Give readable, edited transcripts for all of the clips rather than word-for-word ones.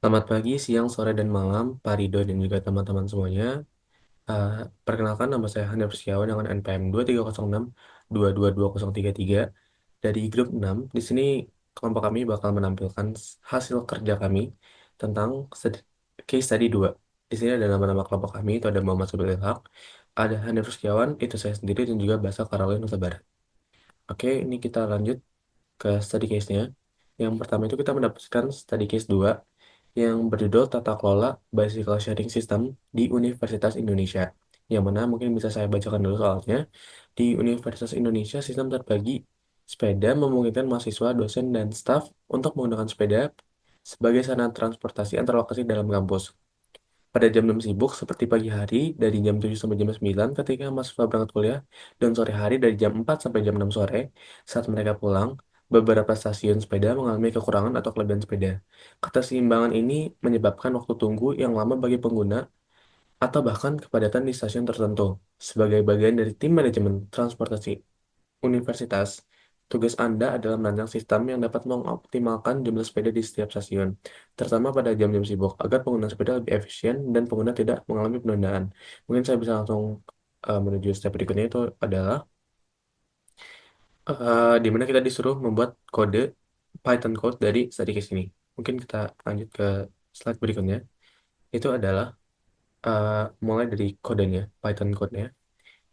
Selamat pagi, siang, sore, dan malam, Pak Rido dan juga teman-teman semuanya. Eh, Perkenalkan, nama saya Hanif Setiawan dengan NPM 23062222033 dari grup 6. Di sini kelompok kami bakal menampilkan hasil kerja kami tentang case study 2. Di sini ada nama-nama kelompok kami, itu ada Muhammad Subil Ilhaq, ada Hanif Setiawan, itu saya sendiri, dan juga Basa Karolin Nusa Barat. Oke, ini kita lanjut ke study case-nya. Yang pertama itu kita mendapatkan study case 2 yang berjudul Tata Kelola Bicycle Sharing System di Universitas Indonesia. Yang mana mungkin bisa saya bacakan dulu soalnya. Di Universitas Indonesia, sistem terbagi sepeda memungkinkan mahasiswa, dosen, dan staf untuk menggunakan sepeda sebagai sarana transportasi antar lokasi dalam kampus. Pada jam-jam sibuk seperti pagi hari dari jam 7 sampai jam 9 ketika mahasiswa berangkat kuliah dan sore hari dari jam 4 sampai jam 6 sore saat mereka pulang, beberapa stasiun sepeda mengalami kekurangan atau kelebihan sepeda. Keseimbangan ini menyebabkan waktu tunggu yang lama bagi pengguna atau bahkan kepadatan di stasiun tertentu. Sebagai bagian dari tim manajemen transportasi universitas, tugas Anda adalah merancang sistem yang dapat mengoptimalkan jumlah sepeda di setiap stasiun, terutama pada jam-jam sibuk, agar pengguna sepeda lebih efisien dan pengguna tidak mengalami penundaan. Mungkin saya bisa langsung menuju step berikutnya, itu adalah di mana kita disuruh membuat kode Python code dari study case ini. Mungkin kita lanjut ke slide berikutnya. Itu adalah eh, mulai dari kodenya, Python code-nya.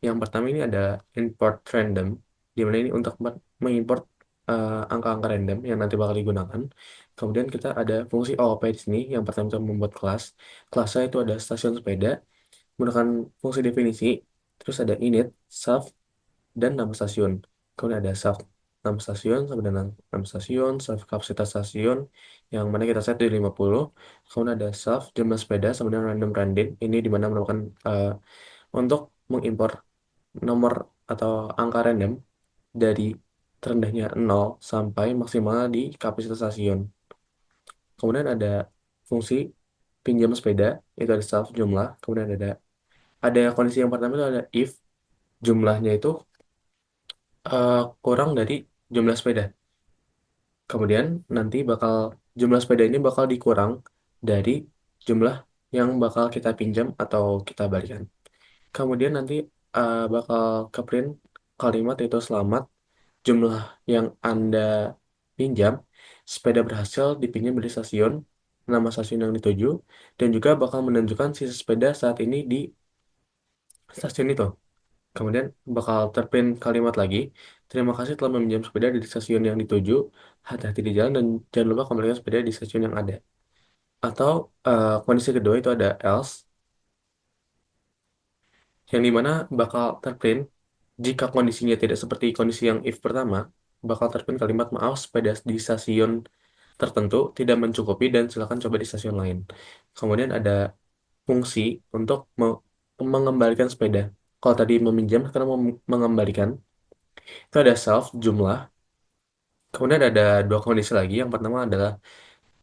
Yang pertama ini ada import random, di mana ini untuk mengimport angka-angka random yang nanti bakal digunakan. Kemudian kita ada fungsi OOP di sini. Yang pertama kita membuat kelas. Kelasnya itu ada stasiun sepeda, menggunakan fungsi definisi. Terus ada init, self, dan nama stasiun. Kemudian ada self nama stasiun sama dengan nama stasiun, self kapasitas stasiun yang mana kita set di 50. Kemudian ada self jumlah sepeda sama dengan random random. Ini di mana merupakan untuk mengimpor nomor atau angka random dari terendahnya 0 sampai maksimal di kapasitas stasiun. Kemudian ada fungsi pinjam sepeda, itu ada self jumlah. Kemudian ada kondisi yang pertama itu ada if jumlahnya itu kurang dari jumlah sepeda. Kemudian nanti jumlah sepeda ini bakal dikurang dari jumlah yang bakal kita pinjam atau kita balikan. Kemudian nanti bakal ke print kalimat itu selamat jumlah yang Anda pinjam, sepeda berhasil dipinjam dari stasiun, nama stasiun yang dituju, dan juga bakal menunjukkan sisa sepeda saat ini di stasiun itu. Kemudian bakal terprint kalimat lagi, terima kasih telah meminjam sepeda di stasiun yang dituju, hati-hati di jalan dan jangan lupa kembalikan sepeda di stasiun yang ada. Atau kondisi kedua itu ada else, yang dimana bakal terprint jika kondisinya tidak seperti kondisi yang if pertama, bakal terprint kalimat maaf sepeda di stasiun tertentu tidak mencukupi dan silakan coba di stasiun lain. Kemudian ada fungsi untuk mengembalikan sepeda. Kalau tadi meminjam, sekarang mau mengembalikan, itu ada self jumlah. Kemudian ada dua kondisi lagi. Yang pertama adalah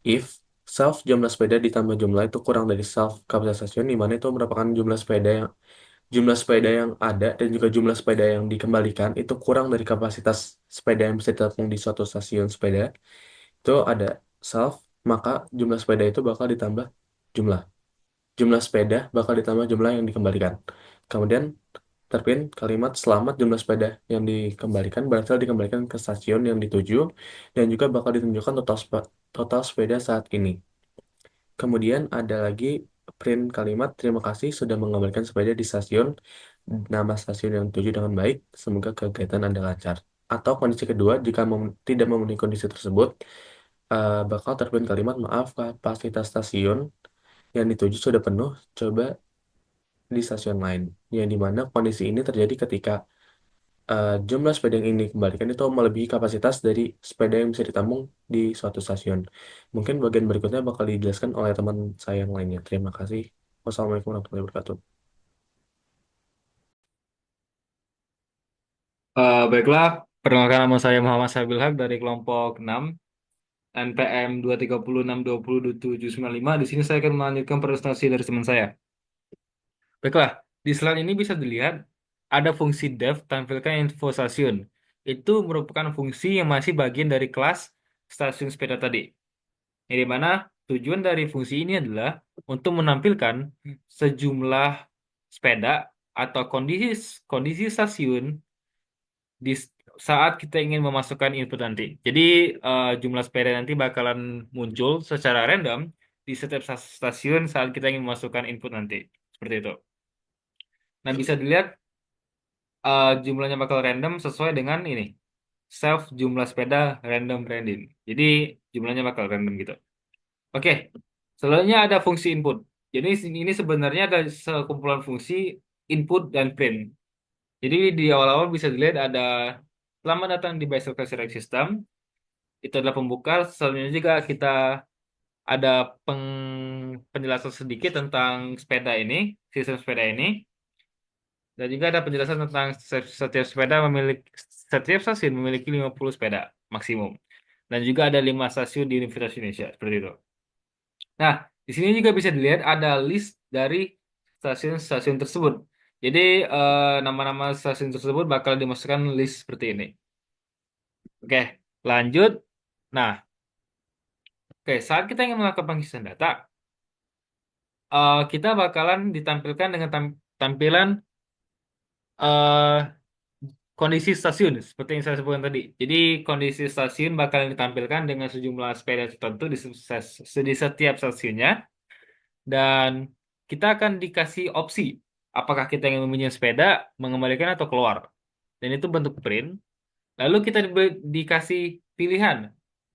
if self jumlah sepeda ditambah jumlah itu kurang dari self kapasitas stasiun, di mana itu merupakan jumlah sepeda yang ada dan juga jumlah sepeda yang dikembalikan itu kurang dari kapasitas sepeda yang bisa ditampung di suatu stasiun sepeda. Itu ada self, maka jumlah sepeda itu bakal ditambah jumlah. Jumlah sepeda bakal ditambah jumlah yang dikembalikan. Kemudian terpin kalimat selamat jumlah sepeda yang dikembalikan berhasil dikembalikan ke stasiun yang dituju dan juga bakal ditunjukkan total sepeda saat ini. Kemudian ada lagi print kalimat terima kasih sudah mengembalikan sepeda di stasiun, nama stasiun yang dituju dengan baik, semoga kegiatan Anda lancar. Atau kondisi kedua, jika tidak memenuhi kondisi tersebut, bakal terprint kalimat maaf kapasitas stasiun yang dituju sudah penuh, coba di stasiun lain. Yang dimana kondisi ini terjadi ketika jumlah sepeda yang ini dikembalikan itu melebihi kapasitas dari sepeda yang bisa ditampung di suatu stasiun. Mungkin bagian berikutnya bakal dijelaskan oleh teman saya yang lainnya. Terima kasih. Wassalamualaikum warahmatullahi wabarakatuh. Baiklah, perkenalkan nama saya Muhammad Sabil Haq dari kelompok 6 NPM 230620795. Di sini saya akan melanjutkan presentasi dari teman saya. Baiklah, di slide ini bisa dilihat ada fungsi def tampilkan info stasiun. Itu merupakan fungsi yang masih bagian dari kelas stasiun sepeda tadi. Yang di mana Tujuan dari fungsi ini adalah untuk menampilkan sejumlah sepeda atau kondisi kondisi stasiun di saat kita ingin memasukkan input nanti. Jadi jumlah sepeda nanti bakalan muncul secara random di setiap stasiun saat kita ingin memasukkan input nanti. Seperti itu. Nah, bisa dilihat jumlahnya bakal random sesuai dengan ini. Self jumlah sepeda random random. Jadi jumlahnya bakal random gitu. Oke. Selanjutnya ada fungsi input. Jadi ini sebenarnya ada sekumpulan fungsi input dan print. Jadi di awal-awal bisa dilihat ada selamat datang di Basic Classic System. Itu adalah pembuka. Selanjutnya juga kita ada penjelasan sedikit tentang sepeda ini, sistem sepeda ini. Dan juga ada penjelasan tentang setiap stasiun memiliki 50 sepeda maksimum. Dan juga ada 5 stasiun di Universitas Indonesia, seperti itu. Nah, di sini juga bisa dilihat ada list dari stasiun-stasiun tersebut. Jadi, nama-nama stasiun tersebut bakal dimasukkan list seperti ini. Oke, lanjut. Nah, oke, saat kita ingin melakukan pengisian data, kita bakalan ditampilkan dengan tampilan eh, kondisi stasiun seperti yang saya sebutkan tadi. Jadi kondisi stasiun bakalan ditampilkan dengan sejumlah sepeda tertentu di setiap stasiunnya dan kita akan dikasih opsi apakah kita ingin meminjam sepeda, mengembalikan atau keluar. Dan itu bentuk print. Lalu kita dikasih pilihan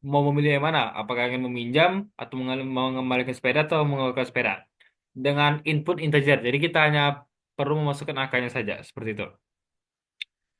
mau memilih yang mana, apakah ingin meminjam atau mengembalikan sepeda atau mengeluarkan sepeda dengan input integer. Jadi kita hanya perlu memasukkan angkanya saja seperti itu.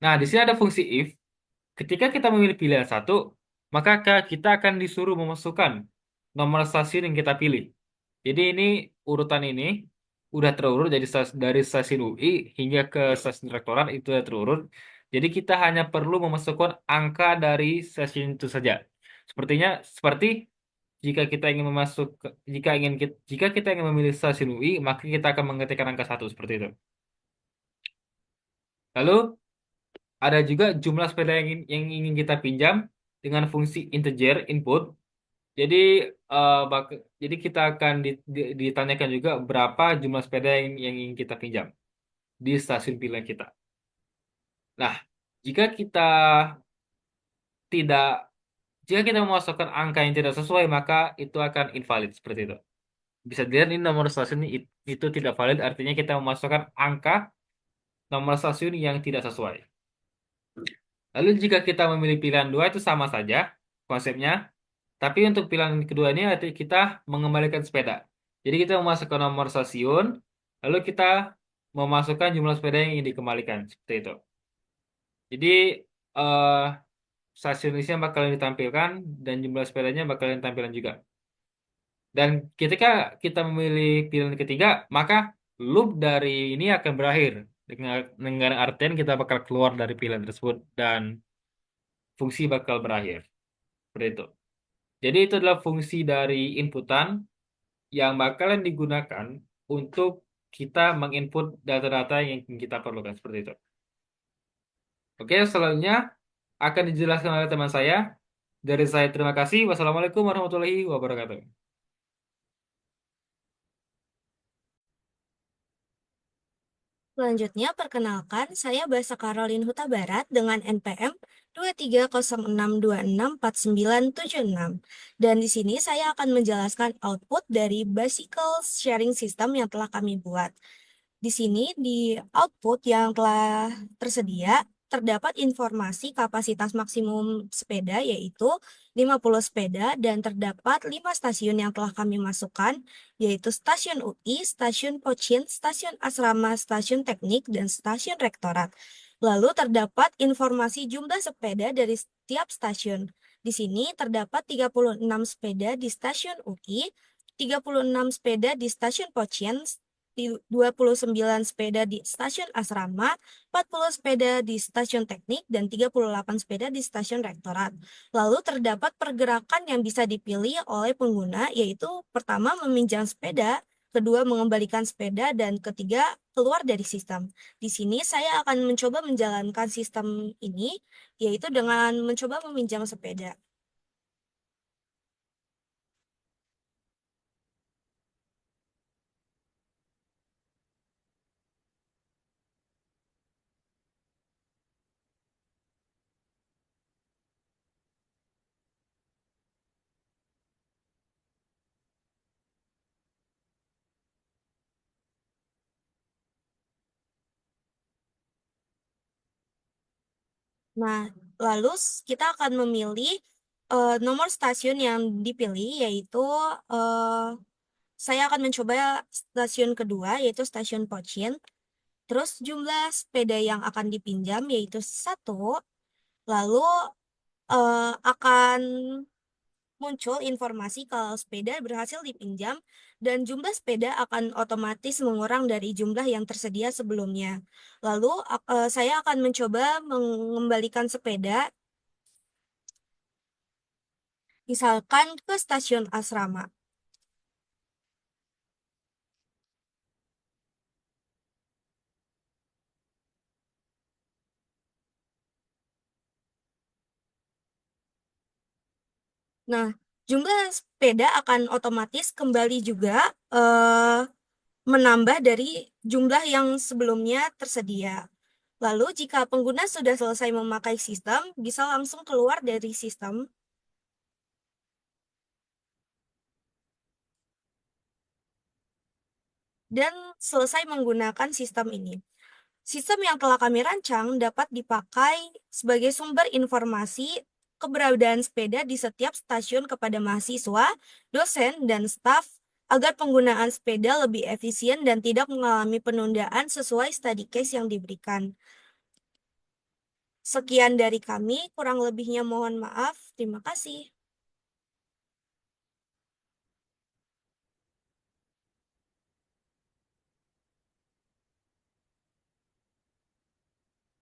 Nah, di sini ada fungsi if. Ketika kita memilih pilihan satu, maka kita akan disuruh memasukkan nomor stasiun yang kita pilih. Jadi ini urutan ini udah terurut dari stasiun UI hingga ke stasiun rektorat itu udah terurut. Jadi kita hanya perlu memasukkan angka dari stasiun itu saja. Seperti jika kita ingin memilih stasiun UI, maka kita akan mengetikkan angka satu seperti itu. Lalu ada juga jumlah sepeda yang ingin kita pinjam dengan fungsi integer input. Jadi jadi kita akan ditanyakan juga berapa jumlah sepeda yang ingin kita pinjam di stasiun pilihan kita. Nah, jika kita tidak jika kita memasukkan angka yang tidak sesuai, maka itu akan invalid seperti itu. Bisa dilihat ini nomor stasiun itu tidak valid, artinya kita memasukkan angka nomor stasiun yang tidak sesuai. Lalu jika kita memilih pilihan dua itu sama saja konsepnya, tapi untuk pilihan kedua ini arti kita mengembalikan sepeda. Jadi kita memasukkan nomor stasiun, lalu kita memasukkan jumlah sepeda yang ingin dikembalikan seperti itu. Jadi eh, stasiun isinya bakalan ditampilkan dan jumlah sepedanya bakalan ditampilkan juga. Dan ketika kita memilih pilihan ketiga, maka loop dari ini akan berakhir. Dengan artian kita bakal keluar dari pilihan tersebut dan fungsi bakal berakhir. Seperti itu. Jadi itu adalah fungsi dari inputan yang bakalan digunakan untuk kita menginput data-data yang kita perlukan seperti itu. Oke, selanjutnya akan dijelaskan oleh teman saya. Dari saya terima kasih. Wassalamualaikum warahmatullahi wabarakatuh. Selanjutnya, perkenalkan, saya Basa Caroline Huta Barat dengan NPM 23062649976. Dan di sini saya akan menjelaskan output dari Bicycle Sharing System yang telah kami buat. Di sini di output yang telah tersedia terdapat informasi kapasitas maksimum sepeda yaitu 50 sepeda dan terdapat 5 stasiun yang telah kami masukkan yaitu stasiun UI, stasiun Pochin, stasiun Asrama, stasiun Teknik, dan stasiun Rektorat. Lalu terdapat informasi jumlah sepeda dari setiap stasiun. Di sini terdapat 36 sepeda di stasiun UI, 36 sepeda di stasiun Pochin, 29 sepeda di stasiun Asrama, 40 sepeda di stasiun Teknik, dan 38 sepeda di stasiun Rektorat. Lalu terdapat pergerakan yang bisa dipilih oleh pengguna, yaitu pertama meminjam sepeda, kedua mengembalikan sepeda, dan ketiga keluar dari sistem. Di sini saya akan mencoba menjalankan sistem ini, yaitu dengan mencoba meminjam sepeda. Nah, lalu kita akan memilih nomor stasiun yang dipilih, yaitu saya akan mencoba stasiun kedua, yaitu stasiun Pochin. Terus jumlah sepeda yang akan dipinjam yaitu satu. Lalu akan muncul informasi kalau sepeda berhasil dipinjam dan jumlah sepeda akan otomatis mengurang dari jumlah yang tersedia sebelumnya. Lalu saya akan mencoba mengembalikan sepeda misalkan ke stasiun asrama. Nah, jumlah sepeda akan otomatis kembali juga menambah dari jumlah yang sebelumnya tersedia. Lalu, jika pengguna sudah selesai memakai sistem, bisa langsung keluar dari sistem dan selesai menggunakan sistem ini. Sistem yang telah kami rancang dapat dipakai sebagai sumber informasi keberadaan sepeda di setiap stasiun kepada mahasiswa, dosen, dan staf agar penggunaan sepeda lebih efisien dan tidak mengalami penundaan sesuai study case yang diberikan. Sekian dari kami, kurang lebihnya mohon maaf. Terima kasih.